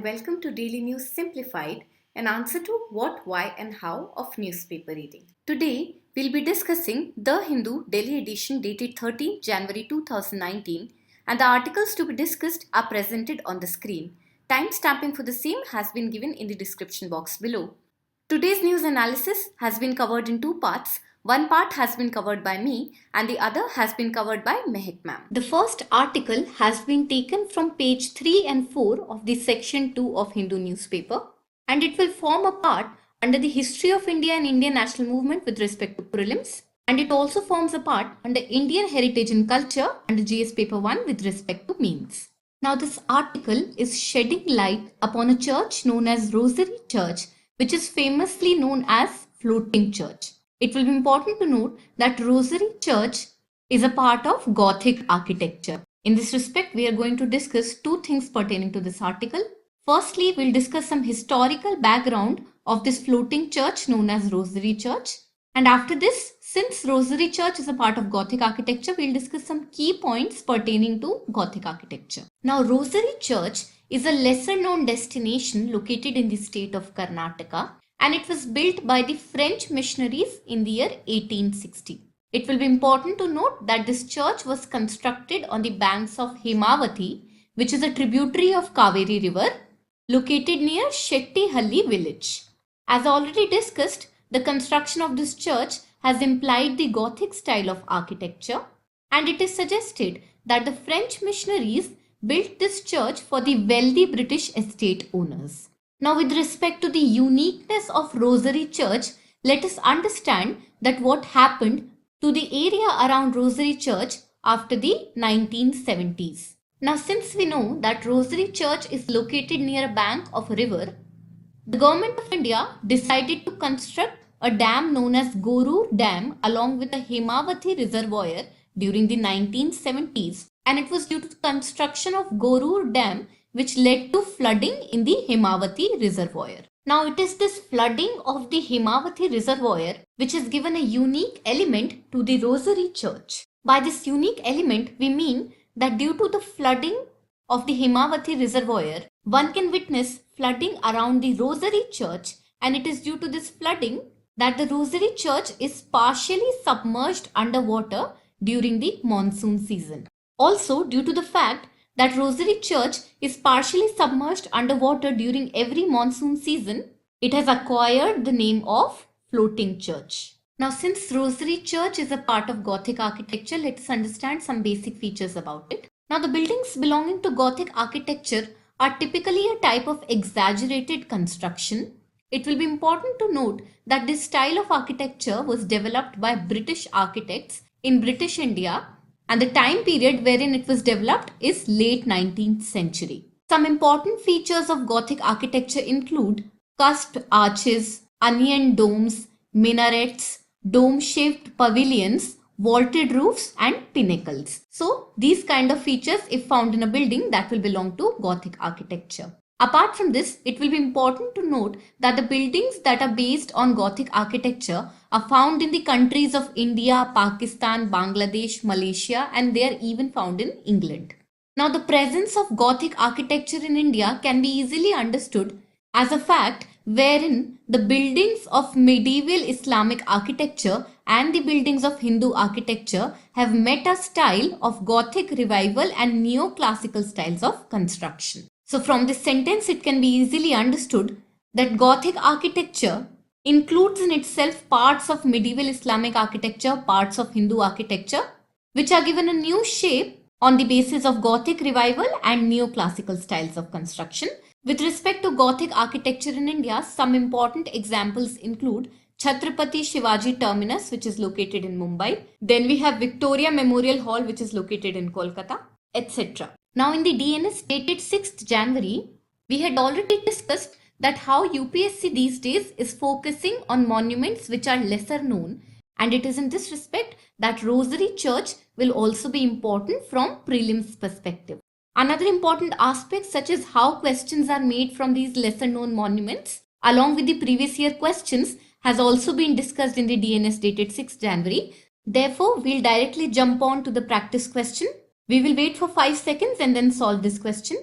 welcome to Daily News Simplified, an answer to what, why and how of newspaper reading. Today, we'll be discussing The Hindu Delhi edition dated 13 January 2019 and the articles to be discussed are presented on the screen. Timestamping for the same has been given in the description box below. Today's news analysis has been covered in two parts. One part has been covered by me and the other has been covered by Mehak ma'am. The first article has been taken from page 3 and 4 of the section 2 of Hindu newspaper and it will form a part under the history of India and Indian national movement with respect to prelims, and it also forms a part under Indian heritage and culture under GS paper 1 with respect to means. Now this article is shedding light upon a church known as Rosary Church, which is famously known as floating church. It will be important to note that Rosary Church is a part of Gothic architecture. In this respect, we are going to discuss two things pertaining to this article. Firstly, we'll discuss some historical background of this floating church known as Rosary Church. And after this, since Rosary Church is a part of Gothic architecture, we'll discuss some key points pertaining to Gothic architecture. Now, Rosary Church is a lesser known destination located in the state of Karnataka, and it was built by the French missionaries in the year 1860. It will be important to note that this church was constructed on the banks of Hemavati, which is a tributary of Kaveri River, located near Shettihalli village. As already discussed, the construction of this church has implied the Gothic style of architecture, and it is suggested that the French missionaries built this church for the wealthy British estate owners. Now, with respect to the uniqueness of Rosary Church, let us understand that what happened to the area around Rosary Church after the 1970s. Now, since we know that Rosary Church is located near a bank of a river, the government of India decided to construct a dam known as Gorur Dam along with the Hemavati Reservoir during the 1970s, and it was due to the construction of Gorur Dam which led to flooding in the Hemavati Reservoir. Now, it is this flooding of the Hemavati Reservoir which has given a unique element to the Rosary Church. By this unique element, we mean that due to the flooding of the Hemavati Reservoir, one can witness flooding around the Rosary Church, and it is due to this flooding that the Rosary Church is partially submerged underwater during the monsoon season. Also, due to the fact that Rosary Church is partially submerged underwater during every monsoon season, it has acquired the name of floating church. Now, since Rosary Church is a part of Gothic architecture, let us understand some basic features about it. Now, the buildings belonging to Gothic architecture are typically a type of exaggerated construction. It will be important to note that this style of architecture was developed by British architects in British India, and the time period wherein it was developed is late 19th century. Some important features of Gothic architecture include cusped arches, onion domes, minarets, dome-shaped pavilions, vaulted roofs and pinnacles. So these kind of features, if found in a building, that will belong to Gothic architecture. Apart from this, it will be important to note that the buildings that are based on Gothic architecture are found in the countries of India, Pakistan, Bangladesh, Malaysia, and they are even found in England. Now, the presence of Gothic architecture in India can be easily understood as a fact wherein the buildings of medieval Islamic architecture and the buildings of Hindu architecture have met a style of Gothic revival and neoclassical styles of construction. So from this sentence, it can be easily understood that Gothic architecture includes in itself parts of medieval Islamic architecture, parts of Hindu architecture, which are given a new shape on the basis of Gothic revival and neoclassical styles of construction. With respect to Gothic architecture in India, some important examples include Chhatrapati Shivaji Terminus, which is located in Mumbai. Then we have Victoria Memorial Hall, which is located in Kolkata, etc. Now, in the DNS dated 6th January, we had already discussed that how UPSC these days is focusing on monuments which are lesser known, and it is in this respect that Rosary Church will also be important from prelims perspective. Another important aspect such as how questions are made from these lesser known monuments along with the previous year questions has also been discussed in the DNS dated 6th January. Therefore, we'll directly jump on to the practice question. We will wait for 5 seconds and then solve this question.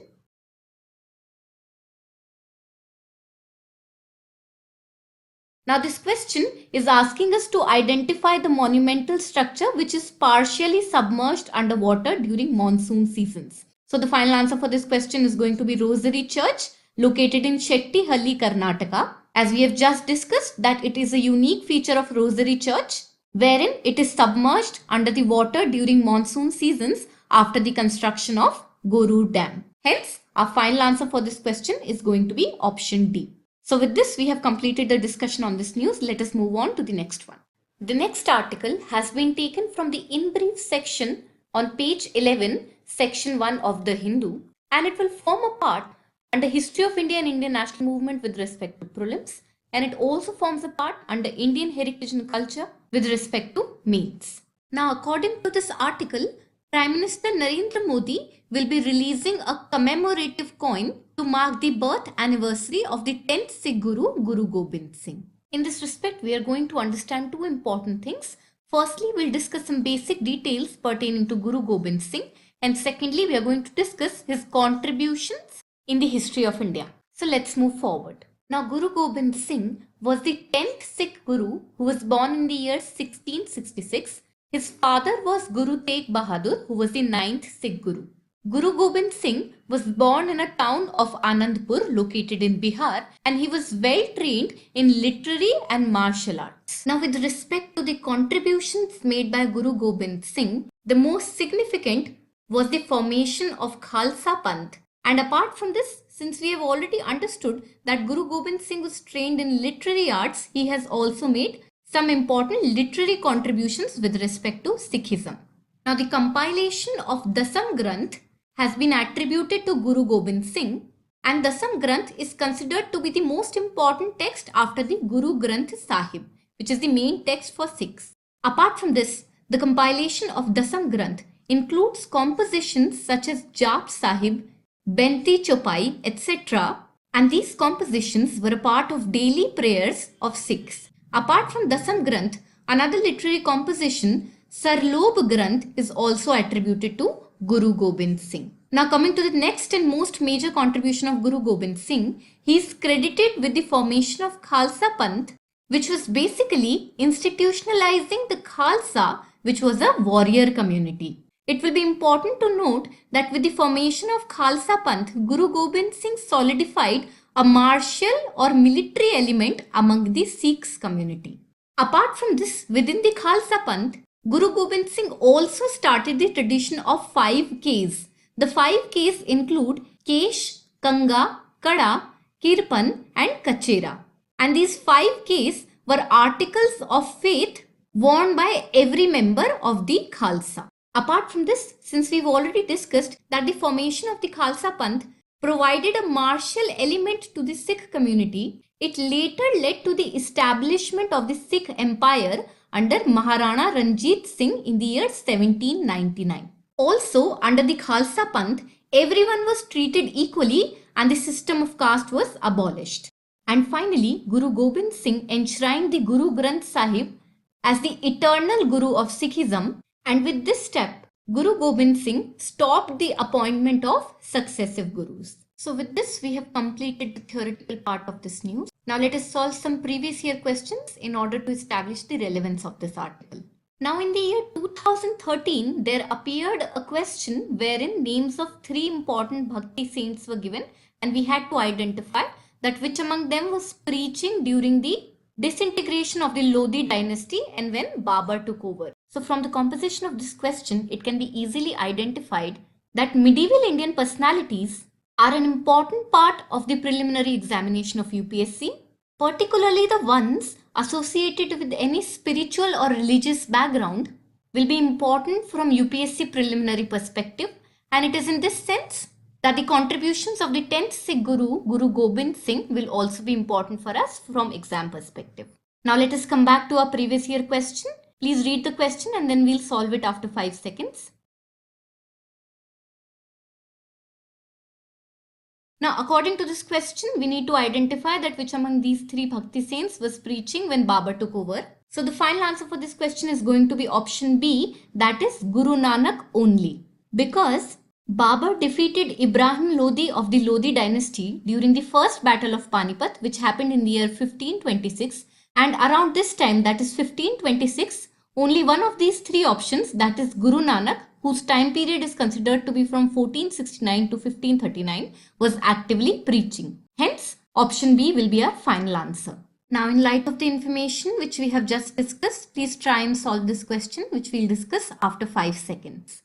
Now this question is asking us to identify the monumental structure which is partially submerged underwater during monsoon seasons. So the final answer for this question is going to be Rosary Church, located in Shettihalli, Karnataka. As we have just discussed, that it is a unique feature of Rosary Church wherein it is submerged under the water during monsoon seasons after the construction of Goru Dam. Hence, our final answer for this question is going to be option D. So with this, we have completed the discussion on this news. Let us move on to the next one. The next article has been taken from the in brief section on page 11, section 1 of the Hindu, and it will form a part under History of India and Indian National Movement with respect to prelims, and it also forms a part under Indian Heritage and Culture with respect to mains. Now, according to this article, Prime Minister Narendra Modi will be releasing a commemorative coin to mark the birth anniversary of the 10th Sikh Guru, Guru Gobind Singh. In this respect, we are going to understand two important things. Firstly, we'll discuss some basic details pertaining to Guru Gobind Singh, and secondly, we are going to discuss his contributions in the history of India. So let's move forward. Now, Guru Gobind Singh was the 10th Sikh Guru who was born in the year 1666. His father was Guru Tegh Bahadur, who was the 9th Sikh Guru. Guru Gobind Singh was born in a town of Anandpur located in Bihar, and he was well trained in literary and martial arts. Now, with respect to the contributions made by Guru Gobind Singh, the most significant was the formation of Khalsa Panth. And apart from this, since we have already understood that Guru Gobind Singh was trained in literary arts, he has also made some important literary contributions with respect to Sikhism. Now, the compilation of Dasam Granth has been attributed to Guru Gobind Singh, and Dasam Granth is considered to be the most important text after the Guru Granth Sahib, which is the main text for Sikhs. Apart from this, the compilation of Dasam Granth includes compositions such as Jap Sahib, Benti Chopai, etc. And these compositions were a part of daily prayers of Sikhs. Apart from Dasam Granth, another literary composition, Sarlob Granth, is also attributed to Guru Gobind Singh. Now coming to the next and most major contribution of Guru Gobind Singh, he is credited with the formation of Khalsa Panth, which was basically institutionalizing the Khalsa, which was a warrior community. It will be important to note that with the formation of Khalsa Panth, Guru Gobind Singh solidified a martial or military element among the Sikhs community. Apart from this, within the Khalsa Panth, Guru Gobind Singh also started the tradition of 5 Ks. The 5 Ks include Kesh, Kanga, Kada, Kirpan and Kachera. And these 5 Ks were articles of faith worn by every member of the Khalsa. Apart from this, since we've already discussed that the formation of the Khalsa Panth provided a martial element to the Sikh community, it later led to the establishment of the Sikh Empire under Maharana Ranjit Singh in the year 1799. Also, under the Khalsa Panth, everyone was treated equally and the system of caste was abolished. And finally, Guru Gobind Singh enshrined the Guru Granth Sahib as the eternal Guru of Sikhism, and with this step, Guru Gobind Singh stopped the appointment of successive Gurus. So with this, we have completed the theoretical part of this news. Now let us solve some previous year questions in order to establish the relevance of this article. Now in the year 2013, there appeared a question wherein names of 3 important Bhakti saints were given, and we had to identify that which among them was preaching during the disintegration of the Lodi dynasty and when Babur took over. So from the composition of this question, it can be easily identified that medieval Indian personalities are an important part of the preliminary examination of UPSC, particularly the ones associated with any spiritual or religious background will be important from UPSC preliminary perspective, and it is in this sense that the contributions of the 10th Sikh Guru, Guru Gobind Singh, will also be important for us from exam perspective. Now let us come back to our previous year question. Please read the question and then we'll solve it after 5 seconds. Now, according to this question, we need to identify that which among these 3 Bhakti saints was preaching when Babur took over. So the final answer for this question is going to be option B, that is Guru Nanak only. Because Babur defeated Ibrahim Lodi of the Lodi dynasty during the first battle of Panipat, which happened in the year 1526, And around this time, that is 1526, only one of these three options, that is Guru Nanak, whose time period is considered to be from 1469 to 1539, was actively preaching. Hence, option B will be our final answer. Now, in light of the information which we have just discussed, please try and solve this question, which we'll discuss after 5 seconds.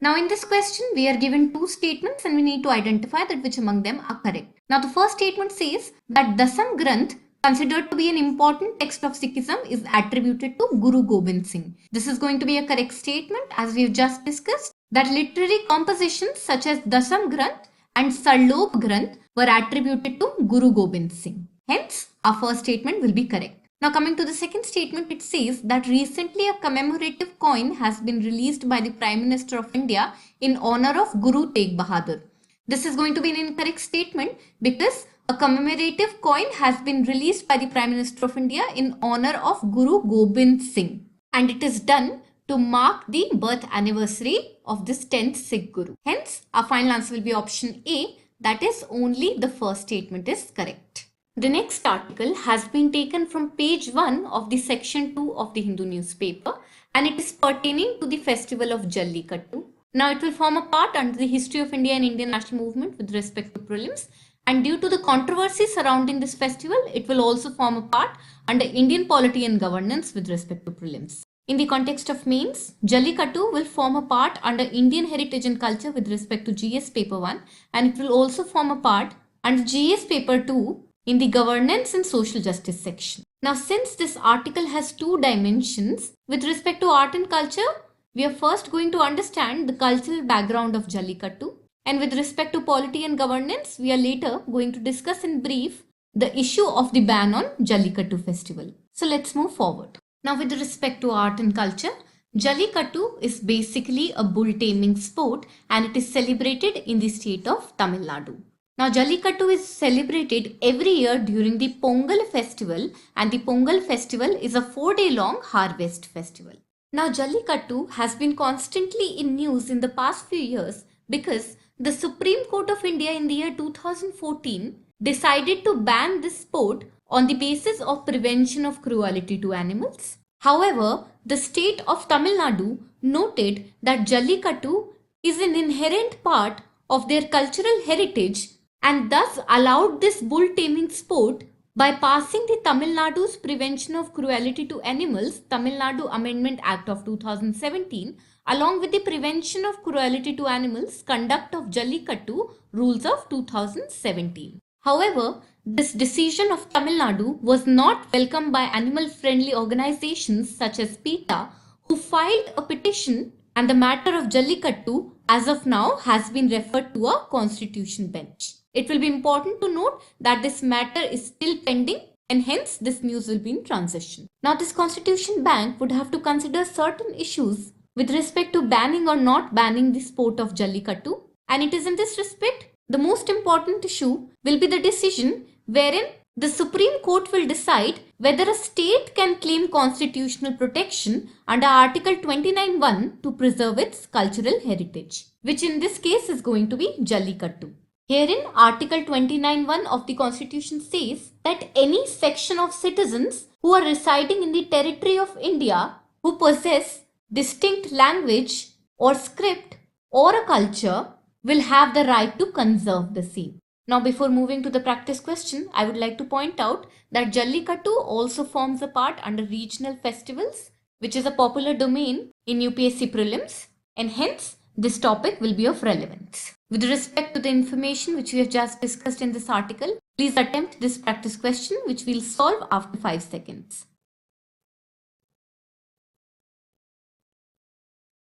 Now, in this question, we are given two statements and we need to identify that which among them are correct. Now, the first statement says that Dasam Granth, considered to be an important text of Sikhism, is attributed to Guru Gobind Singh. This is going to be a correct statement, as we have just discussed, that literary compositions such as Dasam Granth and Sarlop Granth were attributed to Guru Gobind Singh. Hence, our first statement will be correct. Now, coming to the second statement, it says that recently a commemorative coin has been released by the Prime Minister of India in honor of Guru Tegh Bahadur. This is going to be an incorrect statement because a commemorative coin has been released by the Prime Minister of India in honor of Guru Gobind Singh, and it is done to mark the birth anniversary of this 10th Sikh Guru. Hence, our final answer will be option A, that is only the first statement is correct. The next article has been taken from page 1 of the section 2 of the Hindu newspaper, and it is pertaining to the festival of Jallikattu. Now, it will form a part under the history of India and Indian national movement with respect to prelims, and due to the controversy surrounding this festival, it will also form a part under Indian polity and governance with respect to prelims. In the context of mains, Jallikattu will form a part under Indian heritage and culture with respect to GS paper 1, and it will also form a part under GS paper 2 in the governance and social justice section. Now, since this article has two dimensions, with respect to art and culture, we are first going to understand the cultural background of Jallikattu, and with respect to polity and governance, we are later going to discuss in brief the issue of the ban on Jallikattu festival. So let's move forward. Now, with respect to art and culture, Jallikattu is basically a bull taming sport, and it is celebrated in the state of Tamil Nadu. Now, Jallikattu is celebrated every year during the Pongal festival, and the Pongal festival is a 4-day-long harvest festival. Now, Jallikattu has been constantly in news in the past few years because the Supreme Court of India in the year 2014 decided to ban this sport on the basis of prevention of cruelty to animals. However, the state of Tamil Nadu noted that Jallikattu is an inherent part of their cultural heritage and thus allowed this bull taming sport by passing the Tamil Nadu's Prevention of Cruelty to Animals Tamil Nadu Amendment Act of 2017 along with the Prevention of Cruelty to Animals Conduct of Jallikattu Rules of 2017. However, this decision of Tamil Nadu was not welcomed by animal-friendly organizations such as PETA, who filed a petition, and the matter of Jallikattu as of now has been referred to a constitution bench. It will be important to note that this matter is still pending and hence this news will be in transition. Now, this constitution bench would have to consider certain issues with respect to banning or not banning the sport of Jallikattu, and it is in this respect the most important issue will be the decision wherein the Supreme Court will decide whether a state can claim constitutional protection under Article 29(1) to preserve its cultural heritage, which in this case is going to be Jallikattu. Herein, Article 29(1) of the Constitution says that any section of citizens who are residing in the territory of India who possess distinct language or script or a culture will have the right to conserve the same. Now, before moving to the practice question, I would like to point out that Jallikattu also forms a part under regional festivals, which is a popular domain in UPSC prelims, and hence this topic will be of relevance. With respect to the information which we have just discussed in this article, please attempt this practice question, which we'll solve after 5 seconds.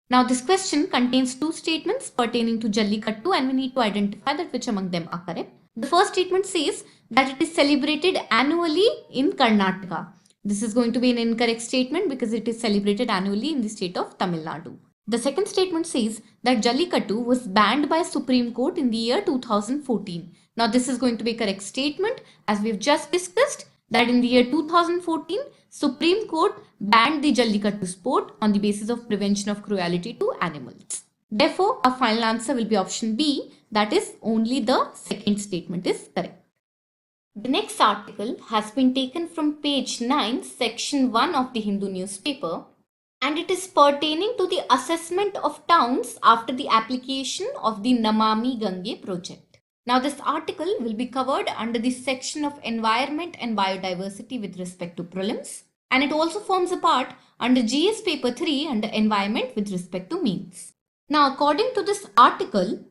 Now, this question contains two statements pertaining to Jallikattu, and we need to identify that which among them are correct. The first statement says that it is celebrated annually in Karnataka. This is going to be an incorrect statement because it is celebrated annually in the state of Tamil Nadu. The second statement says that Jallikattu was banned by Supreme Court in the year 2014. Now, this is going to be a correct statement as we have just discussed that in the year 2014, Supreme Court banned the Jallikattu sport on the basis of prevention of cruelty to animals. Therefore, our final answer will be option B, That is, only the second statement is correct. The next article has been taken from page 9, section 1 of the Hindu newspaper, and it is pertaining to the assessment of towns after the application of the Namami Gange project. Now, this article will be covered under the section of environment and biodiversity with respect to prelims, and it also forms a part under GS paper 3 under environment with respect to means. Now, according to this article,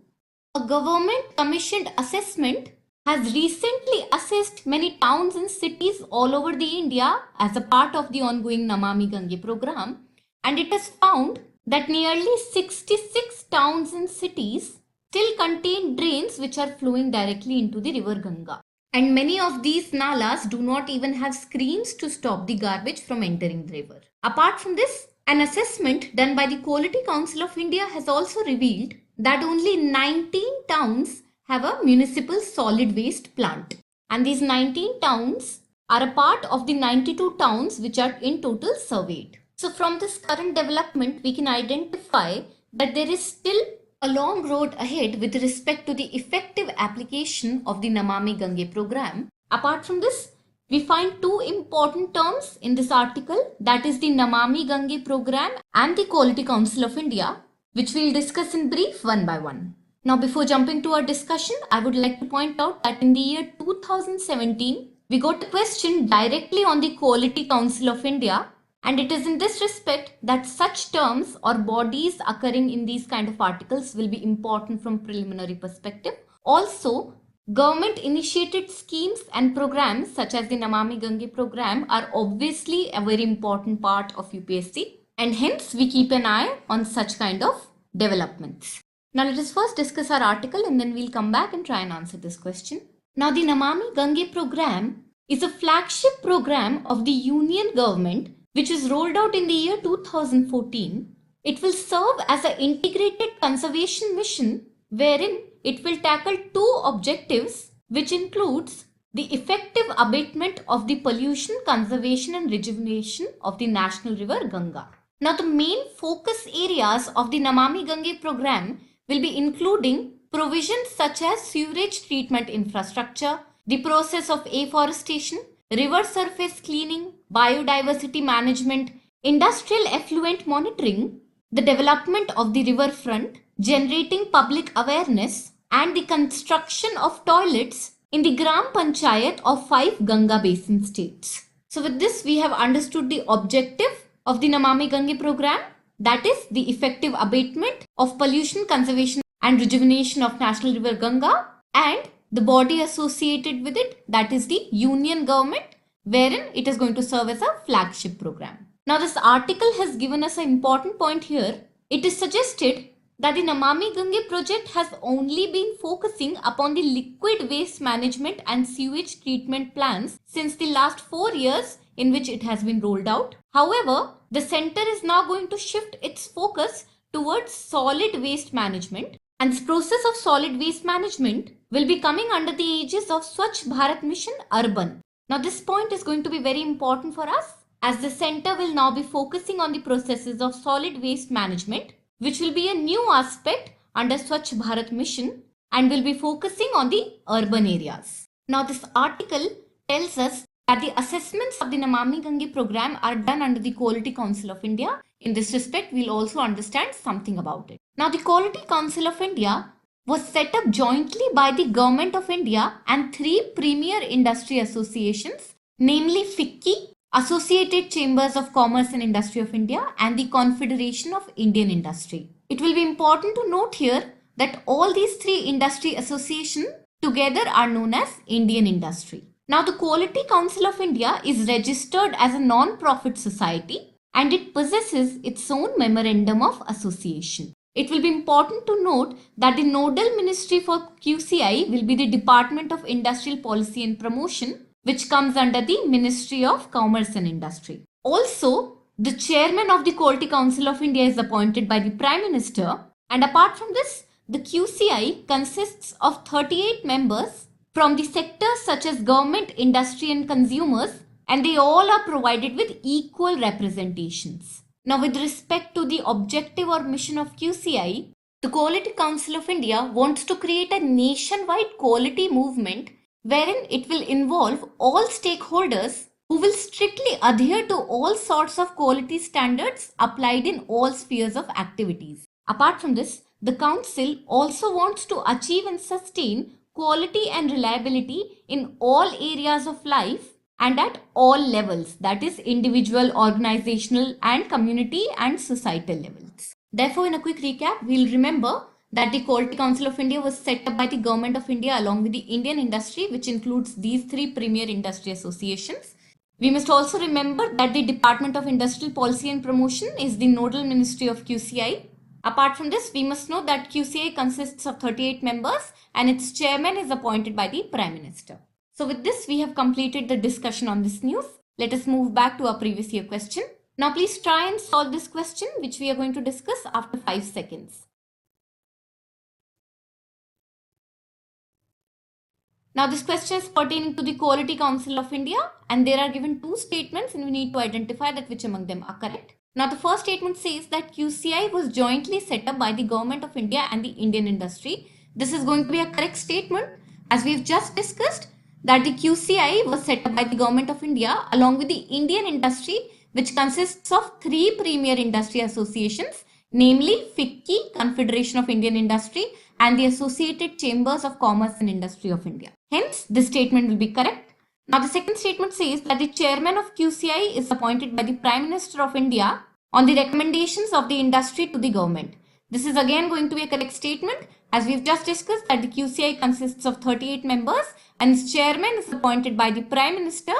a government commissioned assessment has recently assessed many towns and cities all over the India as a part of the ongoing Namami Gange program, and it has found that nearly 66 towns and cities still contain drains which are flowing directly into the river Ganga. And many of these nalas do not even have screens to stop the garbage from entering the river. Apart from this, an assessment done by the Quality Council of India has also revealed that only 19 towns have a municipal solid waste plant. And these 19 towns are a part of the 92 towns which are in total surveyed. So from this current development, we can identify that there is still a long road ahead with respect to the effective application of the Namami Gange program. Apart from this, we find two important terms in this article, that is the Namami Gange program and the Quality Council of India, which we will discuss in brief one by one. Now, before jumping to our discussion, I would like to point out that in the year 2017, we got a question directly on the Quality Council of India, and it is in this respect that such terms or bodies occurring in these kind of articles will be important from preliminary perspective. Also, government initiated schemes and programs such as the Namami Gange program are obviously a very important part of UPSC, and hence we keep an eye on such kind of developments. Now let us first discuss our article and then we'll come back and try and answer this question. Now the Namami Gange program is a flagship program of the Union government which is rolled out in the year 2014. It will serve as an integrated conservation mission wherein it will tackle two objectives, which includes the effective abatement of the pollution, conservation and rejuvenation of the national river Ganga. Now the main focus areas of the Namami Gange program will be including provisions such as sewage treatment infrastructure, the process of afforestation, river surface cleaning, biodiversity management, industrial effluent monitoring, the development of the riverfront, generating public awareness, and the construction of toilets in the Gram Panchayat of 5 Ganga basin states. So with this, we have understood the objective of the Namami Gange program, that is the effective abatement of pollution, conservation and rejuvenation of national river Ganga, and the body associated with it, that is the Union government, wherein it is going to serve as a flagship program. Now this article has given us an important point here. It is suggested that the Namami Gange project has only been focusing upon the liquid waste management and sewage treatment plans since the last 4 years in which it has been rolled out. However, the center is now going to shift its focus towards solid waste management, and this process of solid waste management will be coming under the aegis of Swachh Bharat Mission Urban. Now this point is going to be very important for us as the center will now be focusing on the processes of solid waste management, which will be a new aspect under Swachh Bharat Mission and will be focusing on the urban areas. Now this article tells us that the assessments of the Namami Gange program are done under the Quality Council of India. In this respect, we'll also understand something about it. Now the Quality Council of India was set up jointly by the Government of India and 3 premier industry associations, namely FICCI, Associated Chambers of Commerce and Industry of India, and the Confederation of Indian Industry. It will be important to note here that all these 3 industry associations together are known as Indian Industry. Now the Quality Council of India is registered as a non-profit society and it possesses its own memorandum of association. It will be important to note that the nodal ministry for QCI will be the Department of Industrial Policy and Promotion, which comes under the Ministry of Commerce and Industry. Also, the chairman of the Quality Council of India is appointed by the Prime Minister, and apart from this, the QCI consists of 38 members from the sectors such as government, industry and consumers, and they all are provided with equal representations. Now with respect to the objective or mission of QCI, The Quality Council of India wants to create a nationwide quality movement wherein it will involve all stakeholders who will strictly adhere to all sorts of quality standards applied in all spheres of activities. Apart from this, the Council also wants to achieve and sustain quality and reliability in all areas of life and at all levels, that is individual, organizational and community and societal levels. Therefore, in a quick recap, we'll remember that the Quality Council of India was set up by the Government of India along with the Indian industry, which includes these three premier industry associations. We must also remember that the Department of Industrial Policy and Promotion is the nodal ministry of QCI. Apart from this, we must know that QCI consists of 38 members and its chairman is appointed by the Prime Minister. So with this, we have completed the discussion on this news. Let us move back to our previous year question. Now please try and solve this question, which we are going to discuss after 5 seconds. Now this question is pertaining to the Quality Council of India and there are given two statements and we need to identify that which among them are correct. Now the first statement says that QCI was jointly set up by the Government of India and the Indian industry. This is going to be a correct statement as we have just discussed that the QCI was set up by the Government of India along with the Indian industry, which consists of three premier industry associations, namely FICCI, Confederation of Indian Industry, and the Associated Chambers of Commerce and Industry of India. Hence, this statement will be correct. Now, the second statement says that the chairman of QCI is appointed by the Prime Minister of India on the recommendations of the industry to the government. This is again going to be a correct statement as we've just discussed that the QCI consists of 38 members and its chairman is appointed by the Prime Minister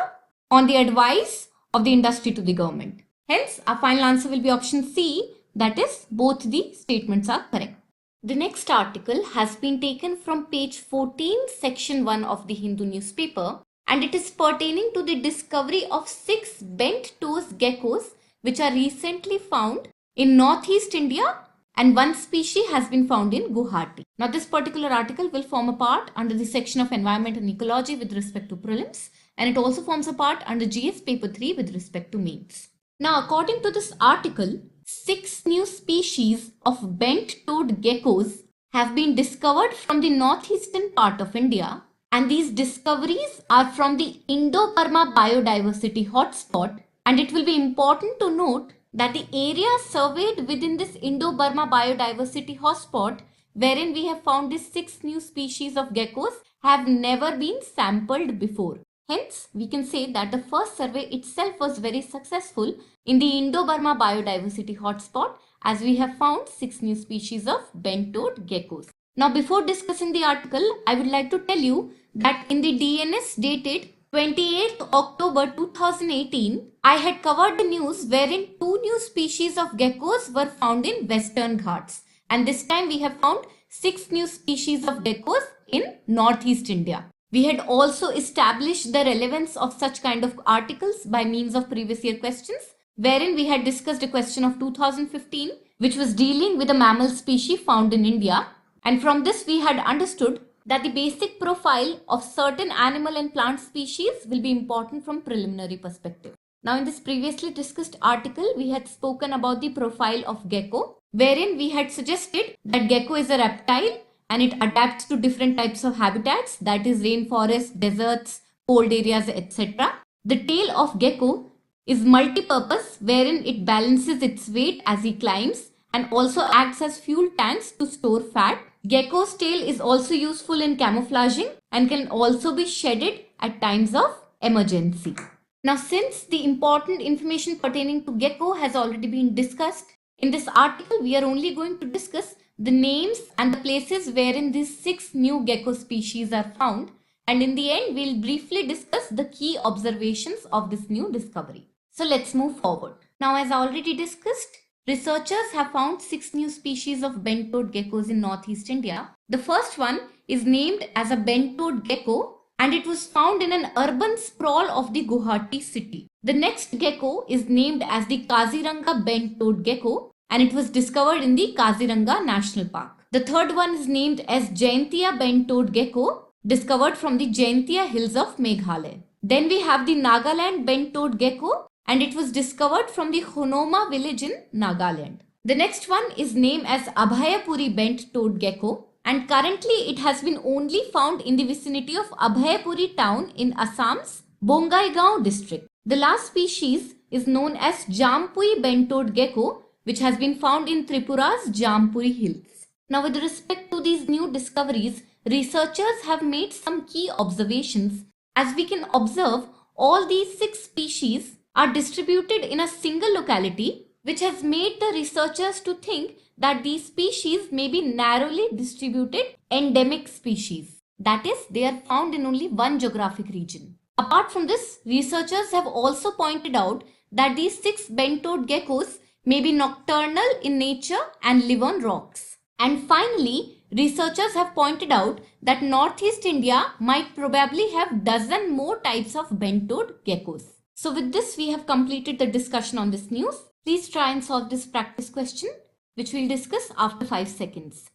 on the advice of the industry to the government. Hence, our final answer will be option C, that is, both the statements are correct. The next article has been taken from page 14, section 1 of the Hindu newspaper, and it is pertaining to the discovery of 6 bent-toes geckos which are recently found in northeast India and one species has been found in Guwahati. Now, this particular article will form a part under the section of Environment and Ecology with respect to prelims, and it also forms a part under GS paper 3 with respect to mains. Now, according to this article, 6 new species of bent-toed geckos have been discovered from the northeastern part of India, and these discoveries are from the Indo-Burma biodiversity hotspot, and it will be important to note that the area surveyed within this Indo-Burma biodiversity hotspot, wherein we have found these 6 new species of geckos, have never been sampled before. Hence, we can say that the first survey itself was very successful in the Indo-Burma biodiversity hotspot as we have found 6 new species of bent-toed geckos. Now, before discussing the article, I would like to tell you that in the DNS dated 28th October 2018, I had covered the news wherein 2 new species of geckos were found in Western Ghats. And this time we have found 6 new species of geckos in Northeast India. We had also established the relevance of such kind of articles by means of previous year questions, wherein we had discussed a question of 2015, which was dealing with a mammal species found in India. And from this we had understood that the basic profile of certain animal and plant species will be important from preliminary perspective. Now, in this previously discussed article, we had spoken about the profile of gecko, wherein we had suggested that gecko is a reptile and it adapts to different types of habitats, that is rainforests, deserts, cold areas, etc. The tail of gecko is multi-purpose, wherein it balances its weight as he climbs and also acts as fuel tanks to store fat. Gecko's tail is also useful in camouflaging and can also be shedded at times of emergency. Now, since the important information pertaining to gecko has already been discussed, in this article we are only going to discuss the names and the places wherein these 6 new gecko species are found, and in the end we'll briefly discuss the key observations of this new discovery. So let's move forward. Now, as already discussed, researchers have found 6 new species of bent-toed geckos in Northeast India. The first one is named as a bent-toed gecko and it was found in an urban sprawl of the Guwahati city. The next gecko is named as the Kaziranga bent-toed gecko and it was discovered in the Kaziranga National Park. The third one is named as Jaintia bent-toed gecko, discovered from the Jaintia hills of Meghalaya. Then we have the Nagaland bent-toed gecko, and it was discovered from the Honoma village in Nagaland. The next one is named as Abhayapuri bent-toed gecko, and currently it has been only found in the vicinity of Abhayapuri town in Assam's Bongaigaon district. The last species is known as Jampui bent-toed gecko, which has been found in Tripura's Jampuri hills. Now, with respect to these new discoveries, researchers have made some key observations. As we can observe, all these 6 species are distributed in a single locality, which has made the researchers to think that these species may be narrowly distributed endemic species. That is, they are found in only one geographic region. Apart from this, researchers have also pointed out that these 6 bent-toed geckos may be nocturnal in nature and live on rocks. And finally, researchers have pointed out that Northeast India might probably have dozen more types of bent-toed geckos. So with this, we have completed the discussion on this news. Please try and solve this practice question, which we'll discuss after 5 seconds.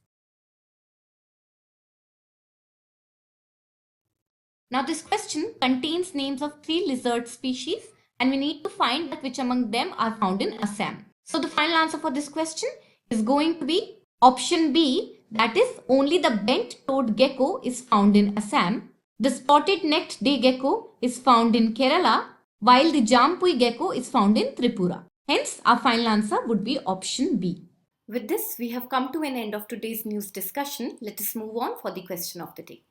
Now this question contains names of 3 lizard species, and we need to find that which among them are found in Assam. So the final answer for this question is going to be option B, that is only the bent-toed gecko is found in Assam. The spotted-necked day gecko is found in Kerala, while the Jampui gecko is found in Tripura. Hence, our final answer would be option B. With this, we have come to an end of today's news discussion. Let us move on for the question of the day.